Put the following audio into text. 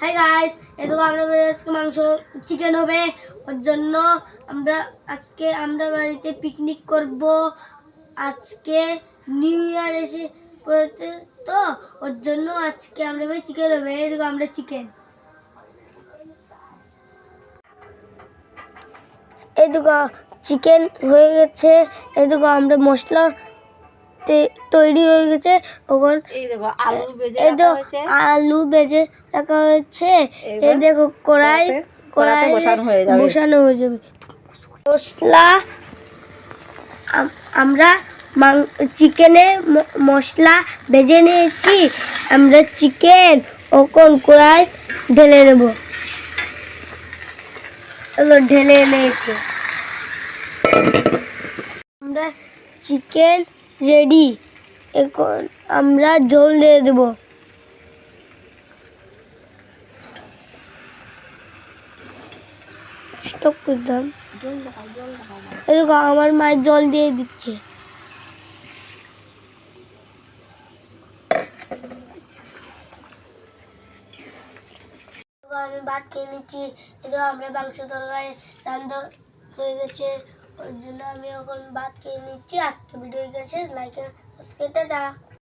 Hi guys, এদিকে আমরা আজকে মাংস চিকেন হবে। ওর জন্য আমরা বাড়িতে পিকনিক করব। আজকে নিউ ইয়ার এসে পড়েছে, তো ওর জন্য আজকে আমরা চিকেন হবে। এদিকে আমরা চিকেন হয়ে গেছে। এদিকে আমরা মশলা তৈরি হয়ে গেছে। ওখানে আলু ভেজে রাখা হয়েছে। এই দেখো কড়াই বসানো হয়ে যাবে। মশলা আমরা চিকেনে মশলা ভেজে নিয়েছি। আমরা চিকেন ওখান কড়াই ঢেলে নেব। ঢেলে নিয়েছি। আমরা চিকেন রেডি। এখন আমরা জল দিয়ে দেব। স্টপ করলাম। আমার মায়ের জল দিয়ে দিচ্ছে। আমি ভাত খেয়ে নিচ্ছি। আমরা মাংস তরকারি রান্না হয়ে গেছে, ওর জন্য আমি এখন ভাত খেয়ে নিচ্ছি। আজকে ভিডিও হয়ে গেছে, লাইক সাবস্ক্রাইব, টাটা।